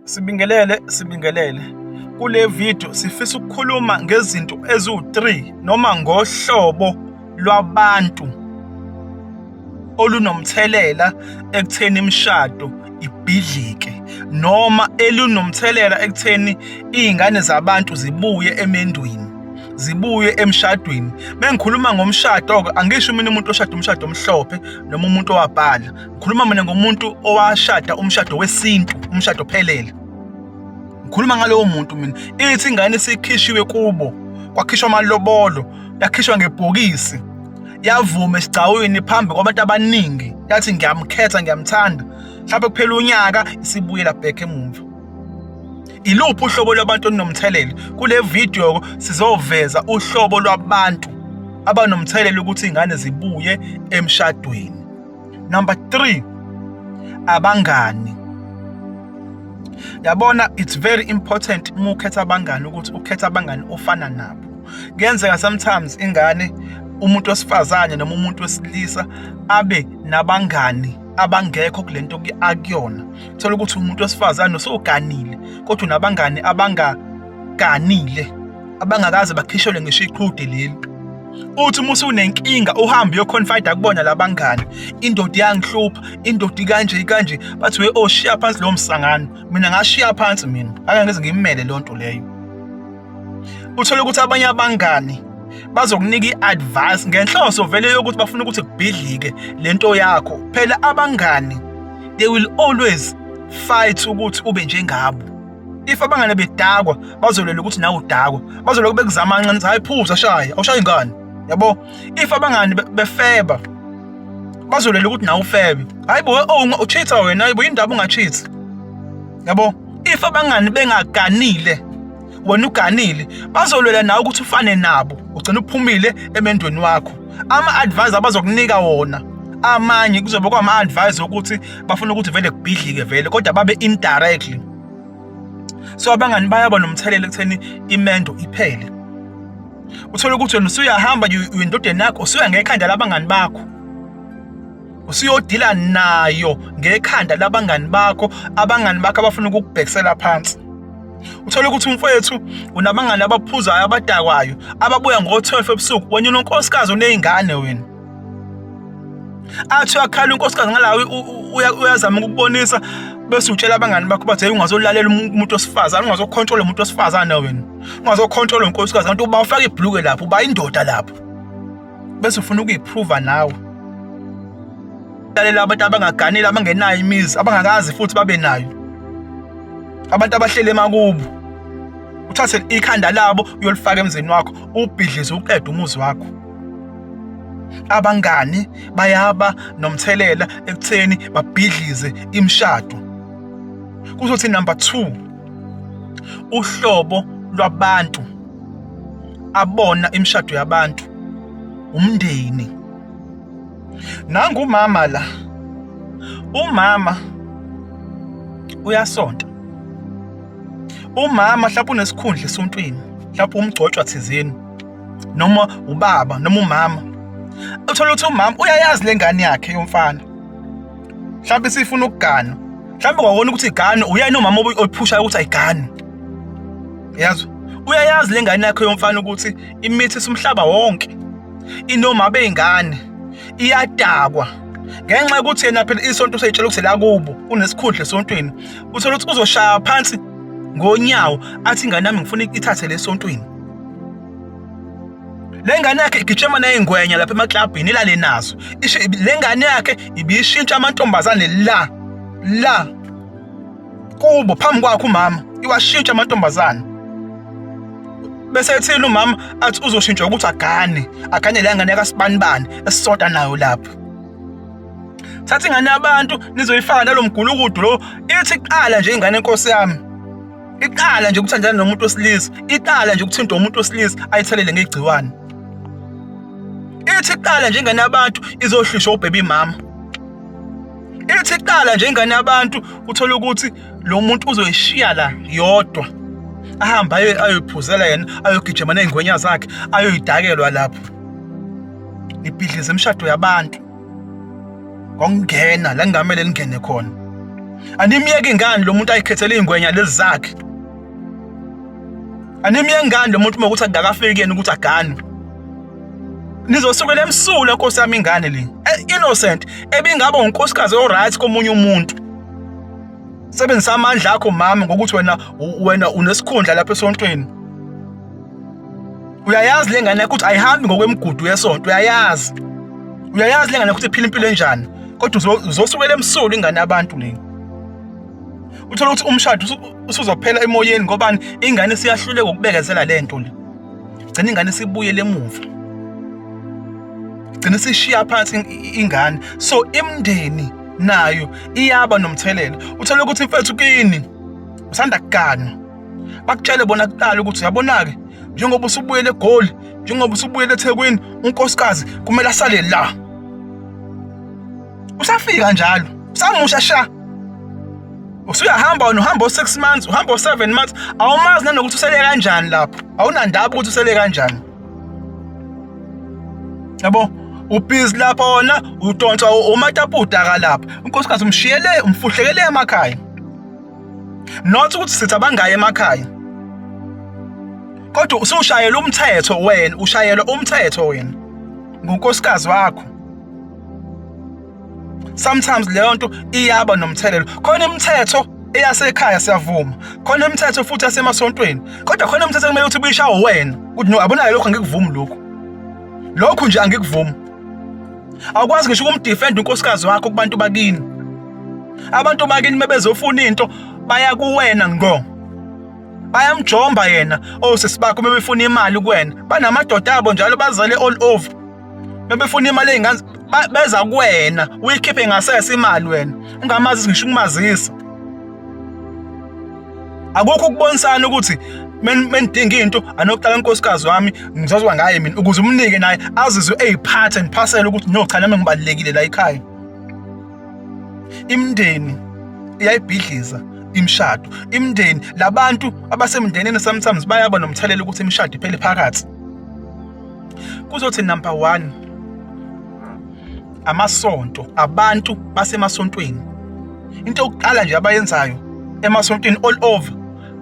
Sibingelele. Kule video sifisa ukukhuluma ngezinto eziwu-3 noma ngohlobo lwabantu olunomthelela ekutheni imishado ibhidlike noma elunomthelela ekutheni izingane zabantu zibuye emendweni, zibuye emshadweni. Mengikhuluma ngomshado angisho mina umuntu oshada umshado omhlophe noma umuntu owabhala. Ngikhuluma mina ngomuntu owashada umshado wesintu, umshado ophelele. Ngikhuluma ngalowo muntu mina. Ithi ingane sikhishiwe kubo, kwakhishwa amalobolo, yakhishwa ngebhokisi, yavuma esigcawini phambi kwabantu abaningi, yathi ngiyamkhetha, ngiyamthanda. Mhlawumbe kuphela unyaka isibuyela back emuva. Iluphi uhlobo lwabantu olunomthelelo? Kule video sizoveza uhlobo lwabantu abanomthelelo ukuthi izingane zibuye emshadweni. Number 3, abangani. Yabona, it's very important uma ukhetha abangani ukuthi ukhetha abangani ofana nabo. Kuyenzeka sometimes ingane, umuntu wesifazane noma umuntu wesilisa abe nabangani abangekho kulento akuyona. Uthola ukuthi umuntu wesifazane usoganile kodwa unabangani abangaganile, abangakaze bakhishelwe ngisho iqhude leli. Uthi uma usunenkinga uhambe uyoconfide kubona labangani, indoda iyangihlupha, indoda kanje bathi we shiya phansi lo msangano. Mina ngashiya phansi mina, angeke ngimele lo nto leyo. Uthola ukuthi abanye abangani bazokunika i-advice ngenhloso vele yokuthi bafuna ukuthi kubhidlike lento yakho. Phela abangani, they will always fight ukuthi ube njengabo. If abangani bedakwa bazolela ukuthi nawe udakwa, bazolela bekuzama kancane, hayi phuza shaya, awushayi ingane. Yabo, if abangani befeba bazolela ukuthi nawe ufebe, hayi bo ucheater wena, hayi bo indaba ungacheat. Yabo, if abangani bengaganile wena uganile, bazolwela nawe ukuthi ufane nabo, ugcina uphumile emendweni wakho. Ama-advice abazokunika wona amanye kuzobe kwama-advice ukuthi bafuna ukuthi vele kubhidlike vele, kodwa babe indirectly. So abangani bayaba nomthelelo ekutheni imendo iphele. Uthola ukuthi wena usuyahamba indodeni yakho, usuya ngekhanda labangani bakho, usuyodila nayo ngekhanda labangani bakho, abangani bakho abafuna ukukubhekisela phansi. Uthola ukuthi umfowethu unabangani abaphuzayo, abadakwayo, ababuya ngo-12 ebusuku, wena unonkosikazi uneyingane wena. Athi uyakhala unkosikazi ngalawe uyazama ukubonisa, bese utshela abangani bakho bathi ungazolalela umuntu osifazane, ungazocontrol umuntu osifazane wena, ungazocontrol unkosikazi, kanti uba ufaka ibhluke lapho, uba indoda lapho, bese ufuna ukuyiprova nawe. Lalela abantu abangaganile, abangenayo imizi, abangakazi futhi babe nayo, abantu abahlele emakubo, uthathe ikhanda labo uyolifaka emzini wakho, ubhidlize uqede umuzi wakho. Abangani bayaba nomthelela ekutheni babhidlize imishado. Kuzothi number 2, uhlobo lwabantu abona imishado yabantu, umndeni. Nangumama la, umama uyasonta. Umama mhlawumbe unesikhundla esontweni, mhlawumbe umgcotshwa thizeni, noma ubaba noma umama. Uthola ukuthi umama uyayazi lengane yakhe yomfana, mhlawumbe sifuna ukugana, mhlawumbe kwawona ukuthi igane uyena umama oyiphushayo ukuthi ayigane. Yazi, uyayazi lengane yakhe yomfana ukuthi imithi umhlaba wonke, inoma beingane, iyadakwa ngenxa yokuthi yena phela isonto usayitshela ukuthi la kubo unesikhundla esontweni. Uthola ukuthi uzoshaya phansi ngonyawo athi ingane yami ngifuna ithathe lesontweni. Lengane yakhe igijima nayingwenya lapha emaklabhini ilale nazo. Lengane yakhe ibishintsha amantombazane la kubo phambi kwakhe umama, iwashintsha amantombazane. Bese ethile umama athi uzoshintsha ukuthi agane le ngane yakasibanibani esisonta nayo lapha. Thatha ingane yabantu nizoyifaka nalomgulukudu lo, ithi iqala nje ingane enkosi yami, iqala nje ukuthandana nomuntu wesilisa, iqala nje ukuthinta umuntu wesilisa ayithelele ngegciwane. Ithi iqala nje ingane yabantu izohlisha ubaby mama. Ithi iqala nje ingane yabantu uthola ukuthi lo muntu uzoyishiya la yodwa, ahamba ayoyiphuzela yena, ayogijima nezingwenya zakhe, ayoyidakelwa lapho. Nibhidlize imishado yabantu ngokungena la ngamele ningene khona. Animyeke ingane lo muntu ayikhethele ingwenya lezi zakhe. Animyeke ingane lo muntu ukuthi akakafiki yena ukuthi agane. Nizosukela emsula Nkosi yami ingane le. Innocent ebingaba unkosikazi oright komunye umuntu. Sebenzisa amandla akho mama ngokuthi wena unesikhundla lapha esontweni. Uyayazi le ngane yakho ukuthi ayihambi ngokwemigudu yesonto, uyayazi. Uyayazi le ngane yakho ukuthi iphila impilo enjani, kodwa uzosukela emsulu ingane yabantu le. Uthola ukuthi umshado usuzophela emoyeni ngoba ingane siyahluleka ukubekezela lento le. Gcina ingane sibuyele emuva. Gcina sishiya phansi ingane. So imndeni nayo iyaba nomthelela. Uthola ukuthi mfethu kini usanda kugana. Bakutshele bona kuqala ukuthi uyabona-ke njengoba usubuyele eGoli, njengoba usubuyele eThekwini, unkosikazi kumele asale la. Usafika njalo, usamusha sha. Usuyahamba uhamba 6 months, uhamba 7 months, awumazi nanokuthi usele kanjani lapho. Awunandaba ukuthi usele kanjani. Yabo, ubhizi lapha wona, udonsa umataputa ka lapha. Unkosikazi umshiyele, umfuhlekele emakhaya. Not ukuthi sithi abangaye emakhaya. Kodwa usushayela umthetho wena, ushayela umthetho wena ngonkosikazi wakho. Sometimes leyo nto iyaba nomthelelo. Khona imithetho eyasekhaya siyavuma. Khona imithetho futhi yasemasontweni. Kodwa khona imithetho kumele ukuthi uyishawe wena. Ukuthi no, abona lokho angikuvumi lokho. Lokho nje angikuvumi. Awukwazi ngisho ukumdefend unkosikazi wakho kubantu bakini. Abantu bakini mebezofuna into baya kuwena ngo. Bayamjomba yena osesibakho bebefuna imali kuwena. Banamadoda abo njalo bazale all over. Bebefuna imali engane beza kuwena, uyikhiphe ngasese imali wena. Ungamazi ngisho ukumazisa. Akukho ukubonisana ukuthi menidinga into anokuqala unkosikazi wami ngizozwa ngaye mina ukuze umnike naye azizwe eyiphathe and parcel ukuthi no cha nami ngibalekile la ekhaya. Imndeni iyayibhidliza imshado. Imndeni labantu abasemndenini sometimes bayaba nomthelelo ukuthi imshado iphele phakathi. Kuzothi number 1 amasonto, abantu basemasontweni. Into yokuqala nje abayenzayo emasontweni all over.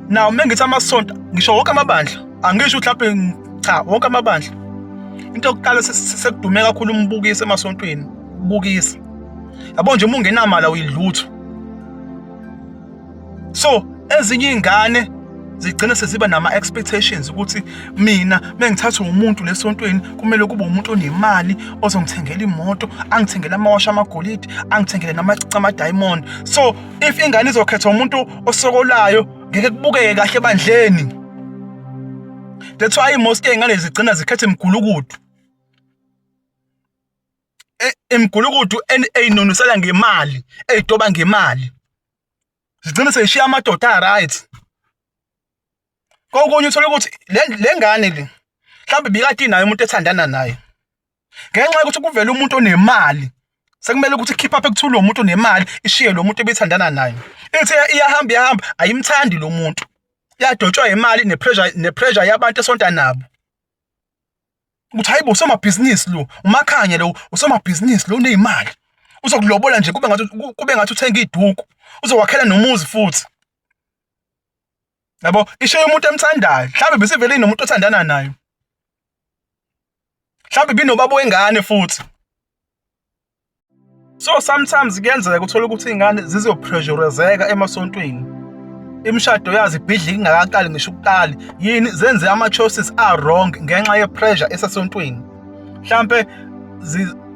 Now mengithi amasonto ngisho wonke amabandla, angisho mhlawumbe cha wonke amabandla. Into yokuqala sekudume kakhulu umbukisi emasontweni, ubukisa. Yabo nje ungenamali uyidlutho. So ezinye ingane zigcina seziba nama expectations ukuthi mina mengithatha umuntu lesontweni kumele kube umuntu onemali ozongithengela imoto, angithengele amawasha amagolide, angithengele namacici ama-diamond. So if ingane izokhetha umuntu osokolayo ngeke kubukeke kahle ebandleni. That's why most ingane zigcina zikhetha imgulukudu. Imgulukudu eyinonusela ngemali, eyidoba ngemali. Zigcina seyishiya amadoda right. Kokunye uthola ukuthi le ngane le mhlawumbe bikade inayo umuntu ethandana naye. Ngenxa yokuthi kuvela umuntu onemali, sekumele ukuthi keep up ekuthula lo muntu onemali, ishiye lo muntu ebethandana naye. Ithi iyahamba ayimthandi lo muntu. Yadotshwa imali nepressure yabantu esonta nabo. Ukuthi hayibo usomabhizinisi lo, umakhanya lo, usomabhizinisi lo unezimali. Uzokulobola nje kube ngathi uthenga iduku, uzowakhela nomuzi futhi. Yabo, ishiye umuntu emthandayo, mhlawumbe besivele inomuntu othandana nayo. Mhlawumbe binobaba wengane futhi. So sometimes kuyenzeka uthola ukuthi ingane zizopressurizeka emasontweni. Imshado yazi ibhidli ingakaqali ngisho ukuqala. Yini zenze ama choices are wrong ngenxa ye pressure esasontweni. Mhlawumbe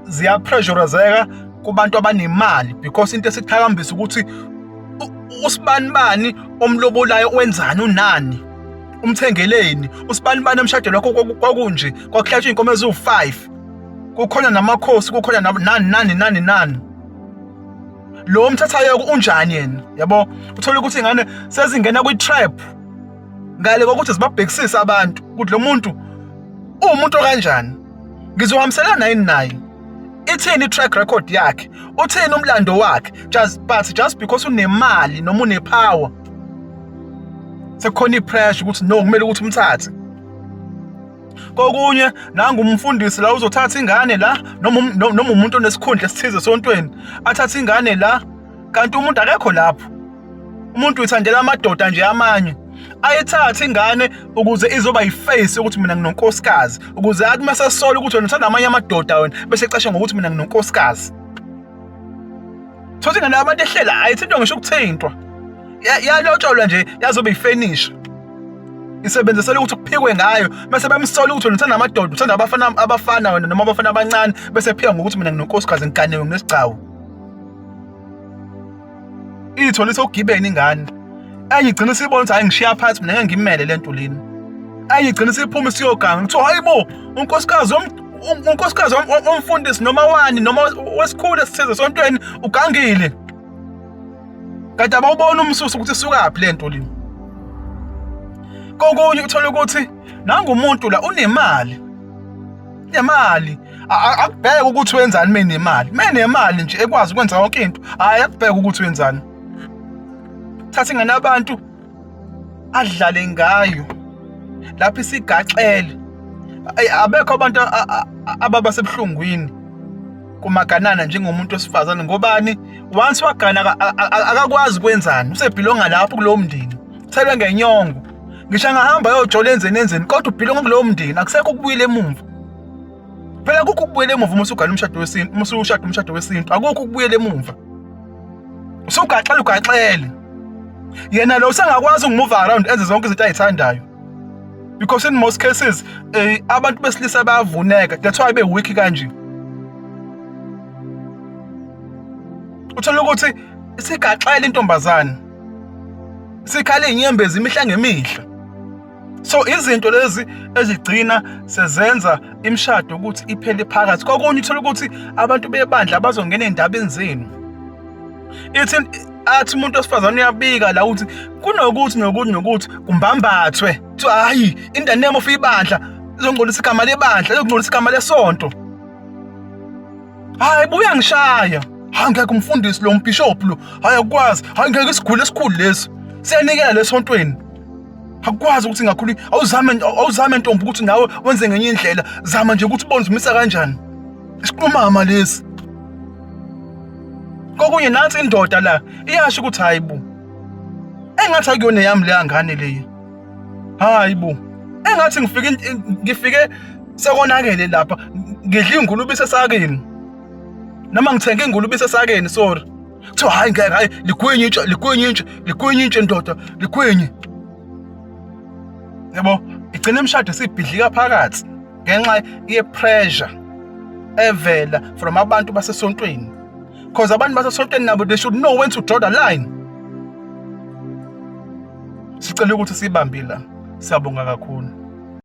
ziyapressurizeka kubantu abanemali because into esiqhakambisa ukuthi usibanibani omlobolayo wenzani unani umthengeleni usibanibani emshadweni wakho kwakunje kwakuhlatshwa inkomo ezu5 kukhona namakhosi kukhona nani lo mthathayo unjani yena yabo uthola ukuthi ingane sezingena kwi-trap ngale kokuthi zibabhekisisa abantu ukuthi lo muntu umuntu kanjani ngizohambiselana yini naye ithini track record yakhe uthini umlando wakhe just because unemali noma unepower sekukhona ipressure ukuthi no kumele ukuthi umthathe kokunye nangumfundisi la uzothatha ingane la noma umuntu onesikhundla esithize esontweni athatha ingane la kanti umuntu akekho lapho. Umuntu uyithandela amadoda nje amanye. Ayithathe ingane ukuze izoba yiface ukuthi mina nginonkosikazi, ukuze athi mase sola ukuthi wena uthanda amanye amadoda wena bese ecashe ngokuthi mina nginonkosikazi. Thothi ngane abantu ehlela ayithintwa ngisho ukuthintwa. Yalotsholwa nje yazobe yifurnish. Isebenzisela ukuthi kuphikwe ngayo bese bemsola ukuthi wena uthanda amadoda, uthanda abafana wena noma abafana abancane bese phika ngokuthi mina nginonkosikazi ngiganiwe ngesigcawu. Ithola isogibeni ingane. Enye igcina isibona ukuthi hayi ngishiya phansi mina ngeke ngimele lento leni. Enye igcina isiphuma isiyoganga kuthiwa hayibo unkosikazi omfundisi noma wani noma wesikhulu esithize esontweni ugangile. Kanti abawubona umsusu ukuthi isukaphi lento leni. Kokunye uthola ukuthi nangumuntu la unemali. Nemali akubheke ukuthi wenzani menemali. Menemali nje ekwazi ukwenza yonke into. Hayi akubheke ukuthi wenzani. Thatha ingane abantu adlale ngayo lapho isigaxele. Abekho abantu ababasebuhlungwini kumaganana njengomuntu wesifazane ngobani once wagana akakwazi kwenzani usebhilonga lapho kulowo mndini thelwe ngenyongo ngisho angahamba yojola enzeni kodwa ubhilonga kulowo mndini akusekho ukubuyela emumva. Phela akukho ukubuyela emumva uma usugana umshado wesintu, uma usushada umshado wesintu akukho ukubuyela emumva. Usugaxele yena lo usengakwazi ukmove around enze zonke izinto ayithandayo. Because in most cases abantu besilisa bayavuneka, that's why be-weak kanje. Uthola ukuthi isigaxele intombazane. Sikhale inyembezi imihla ngemihla. So izinto lezi ezigcina sezenza imshado ukuthi iphele phakathi. Kokunye uthola ukuthi abantu bebandla bazongena endabeni zenu. Athi umuntu osifazane uyabika la ukuthi kunokuthi kumbambathwe. Kuthiwa hayi in the name of ibandla izongcolisa igama lebandla, izongcolisa igama lesonto. Hayi buya ngishaya. Hayi ngeke umfundisi lo mbishop lo. Hayi akwazi. Hayi ngeke isigule esikhulu lesi. Siyanikela lesontweni. Akwazi ukuthi ngakhulu awuzame ntombi ukuthi ngawe wenze ngenye indlela. Zama nje ukuthi ubone uzimisa kanjani. Isiqhumama lesi. Kokunye nansi indoda la iyasho ukuthi hayibo engathi akuyona yami le ngane leyo. Hayibo engathi ngifike sekonakele lapha ngidla ingulube isesakeni noma ngithenge ingulube isesakeni sorry. Kuthiwa hayi ngeke hayi ligwenye intshe ndoda ligwenye. Yabo igcina imshado sibhidlika phakathi ngenxa ye pressure evela from abantu basesontweni. Because abantu basesontweni nabo they should know when to draw the line. Sicela ukuthi sibambile. Siyabonga kakhulu.